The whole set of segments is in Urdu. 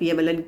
PMLN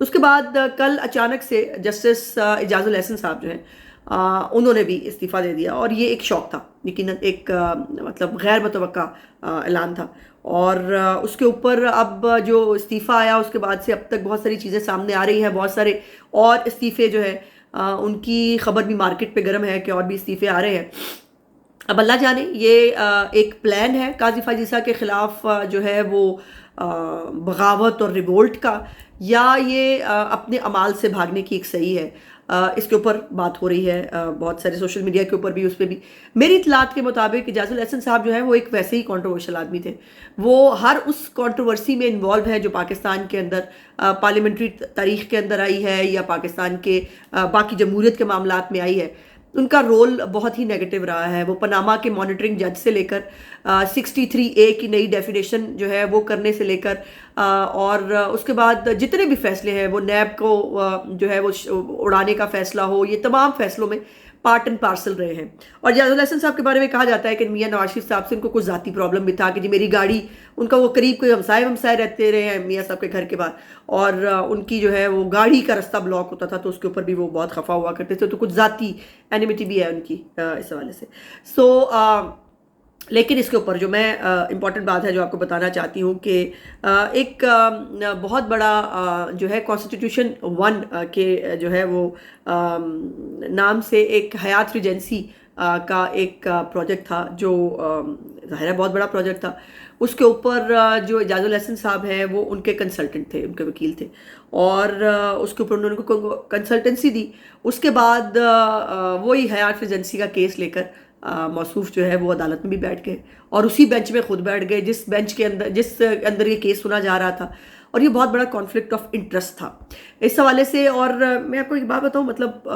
اس کے بعد کل اچانک سے جسٹس اعجاز الاحسن صاحب جو ہیں انہوں نے بھی استعفیٰ دے دیا، اور یہ ایک شوق تھا، یقیناً ایک مطلب غیر متوقع اعلان تھا، اور اس کے اوپر اب جو استعفیٰ آیا اس کے بعد سے اب تک بہت ساری چیزیں سامنے آ رہی ہیں، بہت سارے اور استعفے جو ہے ان کی خبر بھی مارکیٹ پہ گرم ہے کہ اور بھی استعفے آ رہے ہیں۔ اب اللہ جانے یہ ایک پلان ہے قاضی فائز عیسیٰ کے خلاف جو ہے وہ بغاوت اور ریوولٹ کا، یا یہ اپنے اعمال سے بھاگنے کی ایک صحیح ہے۔ اس کے اوپر بات ہو رہی ہے بہت سارے سوشل میڈیا کے اوپر بھی، اس پہ بھی میری اطلاعات کے مطابق اعجاز الاحسن صاحب جو ہیں وہ ایک ویسے ہی کنٹروورشل آدمی تھے، وہ ہر اس کنٹروورسی میں انوالو ہے جو پاکستان کے اندر پارلیمنٹری تاریخ کے اندر آئی ہے یا پاکستان کے باقی جمہوریت کے معاملات میں آئی ہے۔ ان کا رول بہت ہی نیگیٹو رہا ہے، وہ پاناما کے مانیٹرنگ جج سے لے کر 63A کی نئی ڈیفینیشن جو ہے وہ کرنے سے لے کر اور اس کے بعد جتنے بھی فیصلے ہیں، وہ نیب کو جو ہے وہ اڑانے کا فیصلہ ہو، یہ تمام فیصلوں میں پارٹ اینڈ پارسل رہے ہیں۔ اور اعجاز الاحسن صاحب کے بارے میں کہا جاتا ہے کہ میاں نواز شریف صاحب سے ان کو کچھ ذاتی پرابلم بھی تھا کہ جی میری گاڑی، ان کا وہ قریب کوئی ہمسائے رہتے رہے ہیں میاں صاحب کے گھر کے باہر، اور ان کی جو ہے وہ گاڑی کا رستہ بلاک ہوتا تھا تو اس کے اوپر بھی وہ بہت خفا ہوا کرتے تھے، تو کچھ ذاتی اینیمیٹی بھی ہے ان کی اس حوالے سے۔ لیکن اس کے اوپر جو میں امپورٹنٹ بات ہے جو آپ کو بتانا چاہتی ہوں کہ ایک بہت بڑا جو ہے کانسٹیٹیوشن 1 کے جو ہے وہ نام سے ایک حیات ریجنسی کا ایک پروجیکٹ تھا، جو ظاہر ہے بہت بڑا پروجیکٹ تھا۔ اس کے اوپر جو اعجاز الاحسن صاحب ہیں وہ ان کے کنسلٹنٹ تھے، ان کے وکیل تھے، اور اس کے اوپر انہوں نے کو کنسلٹنسی دی۔ اس کے بعد وہی حیات ریجنسی کا کیس لے کر موصوف جو ہے وہ عدالت میں بھی بیٹھ گئے، اور اسی بینچ میں خود بیٹھ گئے جس بینچ کے اندر جس اندر یہ کیس سنا جا رہا تھا، اور یہ بہت بڑا کانفلکٹ آف انٹرسٹ تھا اس حوالے سے۔ اور میں آپ کو ایک بات بتاؤں، مطلب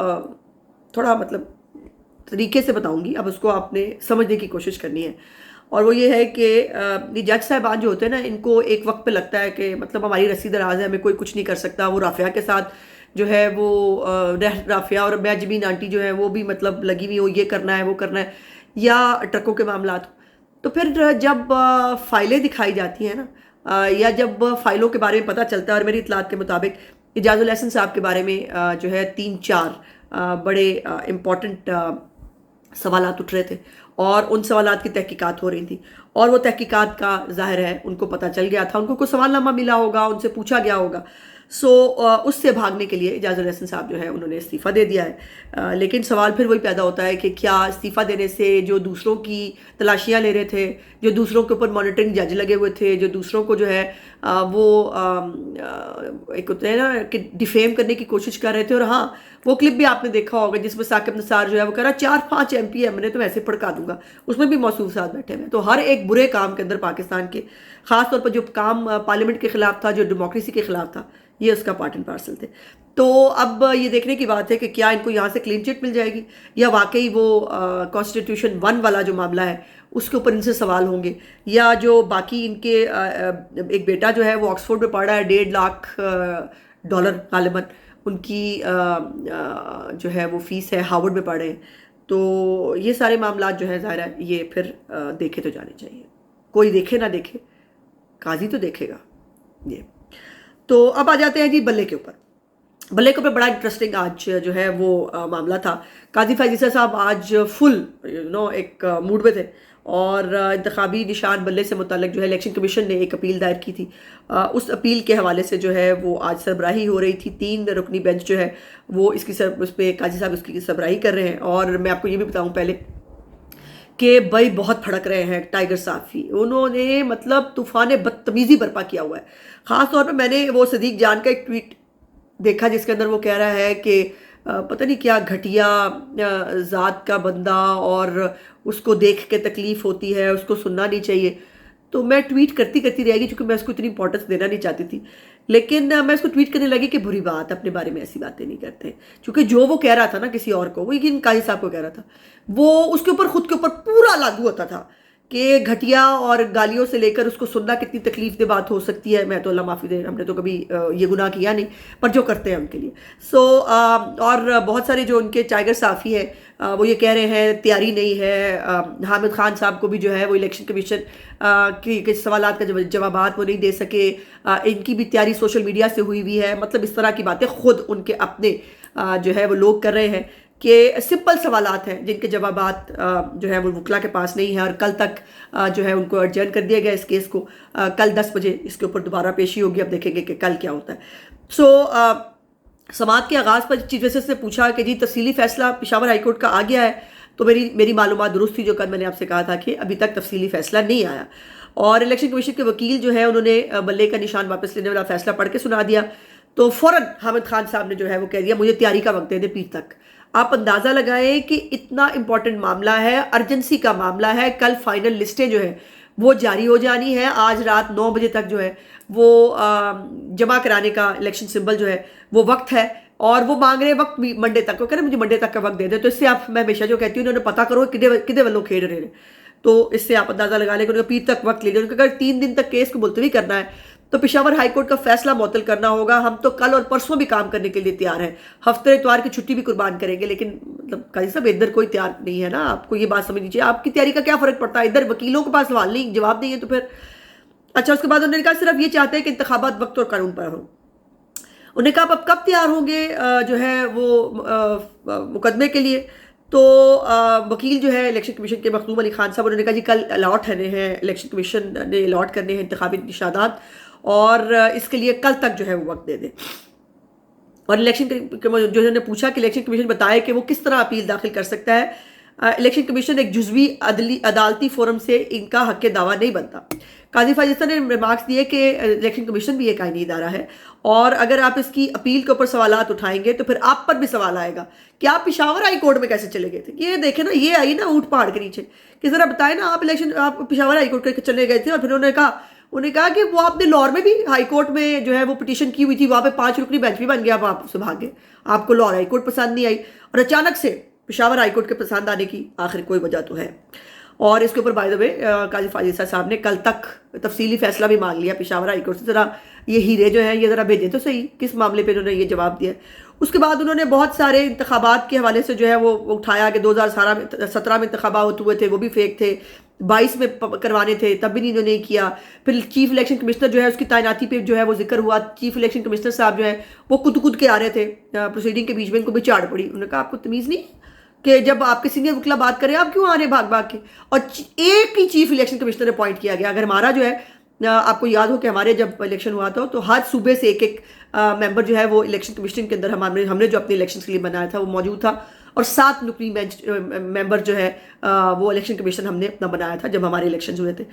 تھوڑا مطلب طریقے سے بتاؤں گی، اب اس کو آپ نے سمجھنے کی کوشش کرنی ہے، اور وہ یہ ہے کہ یہ جج صاحبان جو ہوتے ہیں نا، ان کو ایک وقت پہ لگتا ہے کہ مطلب ہماری رسی دراز ہے، ہمیں کوئی کچھ نہیں کر سکتا۔ وہ رافعہ کے ساتھ جو ہے وہ رافعہ اور میاجبین آنٹی جو ہے وہ بھی مطلب لگی ہوئی ہو، یہ کرنا ہے وہ کرنا ہے، یا ٹرکوں کے معاملات۔ تو پھر جب فائلیں دکھائی جاتی ہیں نا، یا جب فائلوں کے بارے میں پتہ چلتا ہے، اور میری اطلاعات کے مطابق اعجاز الاحسن صاحب کے بارے میں جو ہے 3-4 بڑے امپورٹنٹ سوالات اٹھ رہے تھے، اور ان سوالات کی تحقیقات ہو رہی تھی، اور وہ تحقیقات کا ظاہر ہے ان کو پتہ چل گیا تھا، ان کو کوئی سوال نامہ ملا ہوگا، ان سے پوچھا گیا ہوگا، اس سے بھاگنے کے لیے اعجاز الاحسن صاحب جو ہے انہوں نے استعفیٰ دے دیا ہے۔ لیکن سوال پھر وہی پیدا ہوتا ہے کہ کیا استعفیٰ دینے سے جو دوسروں کی تلاشیاں لے رہے تھے، جو دوسروں کے اوپر مانیٹرنگ جج لگے ہوئے تھے، جو دوسروں کو جو ہے وہ ایک ہوتا ہے نا کہ ڈیفیم کرنے کی کوشش کر رہے تھے، اور ہاں وہ کلپ بھی آپ نے دیکھا ہوگا جس میں ثاقب نثار جو ہے وہ کہہ رہا 4-5 MP میں نے تو ایسے پھڑکا دوں گا، اس میں بھی موصوف ساتھ بیٹھے ہوئے۔ تو ہر ایک برے کام کے اندر پاکستان کے، خاص طور پر جو کام پارلیمنٹ کے خلاف تھا، جو ڈیموکریسی کے خلاف تھا، یہ اس کا پارٹ اینڈ پارسل تھے۔ تو اب یہ دیکھنے کی بات ہے کہ کیا ان کو یہاں سے کلین چٹ مل جائے گی، یا واقعی وہ کانسٹیٹیوشن 1 والا جو معاملہ ہے اس کے اوپر ان سے سوال ہوں گے، یا جو باقی ان کے ایک بیٹا جو ہے وہ آکسفورڈ میں پڑھ رہا ہے، $1.5 لاکھ غالباً ان کی جو ہے وہ فیس ہے، ہارورڈ میں پڑھ رہے ہیں۔ تو یہ سارے معاملات جو ہے ظاہر ہے یہ پھر دیکھے تو جانے چاہیے، کوئی دیکھے نہ دیکھے، قاضی تو دیکھے گا یہ۔ تو اب آ جاتے ہیں جی بلے کے اوپر۔ بلے کے اوپر بڑا انٹرسٹنگ آج جو ہے وہ معاملہ تھا۔ قاضی فائز عیسیٰ صاحب آج فل ایک موڈ میں تھے، اور انتخابی نشان بلے سے متعلق جو ہے الیکشن کمیشن نے ایک اپیل دائر کی تھی، اس اپیل کے حوالے سے جو ہے وہ آج سربراہی ہو رہی تھی۔ 3 رکنی بینچ جو ہے وہ اس پہ قاضی صاحب اس کی سربراہی کر رہے ہیں۔ اور میں آپ کو یہ بھی بتاؤں پہلے کہ بھائی بہت پھڑک رہے ہیں ٹائیگر صافی، انہوں نے مطلب طوفان بدتمیزی برپا کیا ہوا ہے۔ خاص طور پہ میں نے وہ صدیق جان کا ایک ٹویٹ دیکھا جس کے اندر وہ کہہ رہا ہے کہ پتہ نہیں کیا گھٹیا ذات کا بندہ، اور اس کو دیکھ کے تکلیف ہوتی ہے، اس کو سننا نہیں چاہیے۔ تو میں ٹویٹ کرتی رہ گئی چونکہ میں اس کو اتنی امپورٹنس دینا نہیں چاہتی تھی، لیکن میں اس کو ٹویٹ کرنے لگی کہ بری بات، اپنے بارے میں ایسی باتیں نہیں کرتے، چونکہ جو وہ کہہ رہا تھا نا کسی اور کو، وہ یقین قاضی صاحب کو کہہ رہا تھا، وہ اس کے اوپر خود کے اوپر پورا لاگو ہوتا تھا کہ گھٹیا اور گالیوں سے لے کر اس کو سننا کتنی تکلیف دہ بات ہو سکتی ہے. میں تو اللہ معافی دے, ہم نے تو کبھی یہ گناہ کیا نہیں, پر جو کرتے ہیں ان کے لیے. اور بہت سارے جو ان کے ٹائیگر صحافی ہیں وہ یہ کہہ رہے ہیں تیاری نہیں ہے. حامد خان صاحب کو بھی جو ہے وہ الیکشن کمیشن کی سوالات کا جوابات وہ نہیں دے سکے. ان کی بھی تیاری سوشل میڈیا سے ہوئی ہے. مطلب اس طرح کی باتیں خود ان کے اپنے جو ہے وہ لوگ کر رہے ہیں کہ سمپل سوالات ہیں جن کے جوابات جو ہے وہ وکلا کے پاس نہیں ہیں. اور کل تک جو ہے ان کو ارجنٹ کر دیا گیا اس کیس کو. کل 10 بجے اس کے اوپر دوبارہ پیشی ہوگی. اب دیکھیں گے کہ کل کیا ہوتا ہے. سماعت کے آغاز پر چیف جسٹس نے پوچھا کہ جی تفصیلی فیصلہ پشاور ہائی کورٹ کا آ گیا ہے, تو میری معلومات درست تھی جو کل میں نے آپ سے کہا تھا کہ ابھی تک تفصیلی فیصلہ نہیں آیا. اور الیکشن کمیشن کے وکیل جو ہے انہوں نے بلے کا نشان واپس لینے والا فیصلہ پڑھ کے سنا دیا. تو فوراً حامد خان صاحب نے جو ہے وہ کہہ دیا مجھے تیاری کا وقت دے دے پیر تک. آپ اندازہ لگائیں کہ اتنا امپورٹنٹ معاملہ ہے, ارجنسی کا معاملہ ہے. کل فائنل لسٹیں جو ہے وہ جاری ہو جانی ہے. آج رات 9 بجے تک جو ہے وہ جمع کرانے کا الیکشن سمبل جو ہے وہ وقت ہے. اور وہ مانگ رہے وقت بھی منڈے تک, وہ کہہ رہے مجھے منڈے تک کا وقت دے دے. تو اس سے آپ, میں ہمیشہ جو کہتی ہوں انہوں نے پتا کرو کدے ولوں کھیل رہے ہیں. تو اس سے آپ اندازہ لگا لیں کہ انہوں نے پیر تک وقت لے لیا. اگر 3 دن تک کیس کو ملتوی کرنا ہے تو پشاور ہائی کورٹ کا فیصلہ معطل کرنا ہوگا. ہم تو کل اور پرسوں بھی کام کرنے کے لیے تیار ہیں, ہفتے اتوار کی چھٹی بھی قربان کریں گے. لیکن مطلب قاضی صاحب ادھر کوئی تیار نہیں ہے نا. آپ کو یہ بات سمجھ لیجیے, آپ کی تیاری کا کیا فرق پڑتا ہے. ادھر وکیلوں کے پاس سوال نہیں, جواب نہیں ہے تو پھر اچھا. اس کے بعد انہوں نے کہا صرف یہ چاہتے ہیں کہ انتخابات وقت اور قانون پر ہوں. انہوں نے کہا اب کب تیار ہوں گے جو ہے وہ مقدمے کے لیے. تو وکیل جو ہے الیکشن کمیشن کے مخدوم علی خان صاحب, انہوں نے کہا جی کل الاٹ ہونے ہیں, الیکشن کمیشن نے الاٹ کرنے ہیں انتخابی نشانات, اور اس کے لیے کل تک جو ہے وہ وقت دے دیں. اور الیکشن جو انہوں نے پوچھا کہ الیکشن کمیشن بتائے کہ وہ کس طرح اپیل داخل کر سکتا ہے. الیکشن کمیشن ایک جزوی عدالتی فورم سے ان کا حق دعویٰ نہیں بنتا. قاضی فاضل نے ریمارکس دیے کہ الیکشن کمیشن بھی ایک آئینی ادارہ ہے, اور اگر آپ اس کی اپیل کے اوپر سوالات اٹھائیں گے تو پھر آپ پر بھی سوال آئے گا کہ آپ پشاور ہائی کورٹ میں کیسے چلے گئے تھے. یہ دیکھیں نا, یہ آئی نا اونٹ پہاڑ کے نیچے, کہ ذرا بتائیں نا آپ پشاور ہائی کورٹ کے چلے گئے تھے. اور پھر انہوں نے کہا کہ وہ آپ نے لاہور میں بھی ہائی کورٹ میں جو ہے وہ پٹیشن کی ہوئی تھی, وہاں پہ 5 رکنی بینچ بھی بن گیا. آپ سے بھاگ گئے, آپ کو لاہور ہائی کورٹ پسند نہیں آئی, اور اچانک سے پشاور ہائی کورٹ کے پسند آنے کی آخر کوئی وجہ تو ہے. اور اس کے اوپر بائی دا وے قاضی فاضل صاحب نے کل تک تفصیلی فیصلہ بھی مانگ لیا پشاور ہائی کورٹ سے. ذرا یہ ہیرے جو ہیں یہ ذرا بھیجیں تو صحیح, کس معاملے پہ انہوں نے یہ جواب دیا. اس کے بعد انہوں نے بہت سارے انتخابات کے حوالے سے جو ہے وہ اٹھایا کہ 2017 میں انتخابات ہوئے تھے, وہ بھی فیک تھے. 22 میں کروانے تھے, تب بھی انہوں نے کیا. پھر چیف الیکشن کمشنر جو ہے اس کی تعیناتی پہ جو ہے وہ ذکر ہوا. چیف الیکشن کمشنر صاحب جو ہے وہ کود کے آ رہے تھے پروسیڈنگ کے بیچ میں, ان کو بھی چاڑ پڑی. انہوں نے کہا آپ کو تمیز نہیں کہ جب آپ کے سینئر وکلا بات کریں آپ کیوں آ رہے بھاگ کے. اور ایک ہی چیف الیکشن کمشنر اپوائنٹ کیا گیا. اگر ہمارا جو ہے آپ کو یاد ہو کہ ہمارے جب الیکشن ہوا تھا تو ہر صوبے سے ایک ممبر جو ہے وہ الیکشن کمیشن کے اندر ہم نے جو اپنے الیکشن کے لیے بنایا تھا وہ موجود تھا. اور 7 نکری ممبر جو ہے وہ الیکشن کمیشن ہم نے اپنا بنایا تھا جب ہمارے الیکشن ہوئے تھے.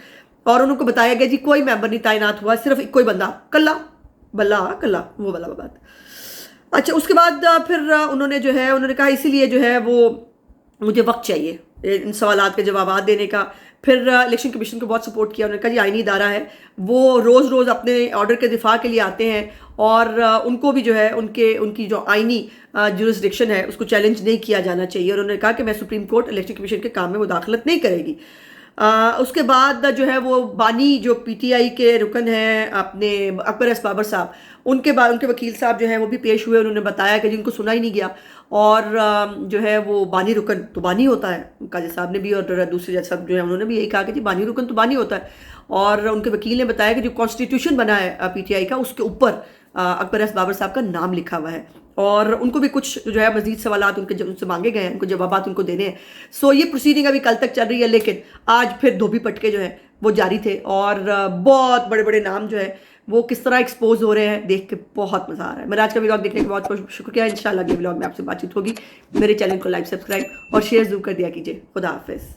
اور ان کو بتایا گیا جی کوئی ممبر نہیں تعینات ہوا, صرف کوئی بندہ کلا وہ والا بات. اچھا اس کے بعد پھر انہوں نے کہا اسی لیے جو ہے وہ مجھے وقت چاہیے ان سوالات کے جوابات دینے کا. پھر الیکشن کمیشن کو بہت سپورٹ کیا. انہوں نے کہا جی آئینی ادارہ ہے, وہ روز اپنے آرڈر کے دفاع کے لیے آتے ہیں, اور ان کو بھی جو ہے ان کی جو آئینی جورسڈکشن ہے اس کو چیلنج نہیں کیا جانا چاہیے. اور انہوں نے کہا کہ میں سپریم کورٹ الیکشن کمیشن کے کام میں مداخلت نہیں کرے گی. اس کے بعد جو ہے وہ بانی جو پی ٹی آئی کے رکن ہیں اپنے اکبر ایس بابر صاحب, ان کے وکیل صاحب جو ہیں وہ بھی پیش ہوئے. انہوں نے بتایا کہ جن کو سنا ہی نہیں گیا, اور جو ہے وہ بانی رکن تو بانی ہوتا ہے. قاضی صاحب نے بھی اور دوسرے جج صاحب جو ہیں انہوں نے بھی یہی کہا کہ جی بانی رکن تو بانی ہوتا ہے. اور ان کے وکیل نے بتایا کہ جو کانسٹیٹیوشن بنا ہے پی ٹی آئی کا اس کے اوپر اکبر ایس بابر صاحب کا نام لکھا ہوا ہے, اور ان کو بھی کچھ جو ہے مزید سوالات ان سے مانگے گئے ہیں, ان کو جوابات ان کو دینے ہیں. یہ پروسیڈنگ ابھی کل تک چل رہی ہے, لیکن آج پھر دھوبی پٹکے جو ہیں وہ جاری تھے, اور بہت بڑے نام جو ہے وہ کس طرح ایکسپوز ہو رہے ہیں, دیکھ کے بہت مزہ آ رہا ہے. میرا آج کا ولاگ دیکھنے کا بہت شکریہ. انشاءاللہ اگلے ولاگ میں آپ سے بات چیت ہوگی. میرے چینل کو لائک سبسکرائب اور شیئر ضرور کر دیا کیجیے. خدا حافظ.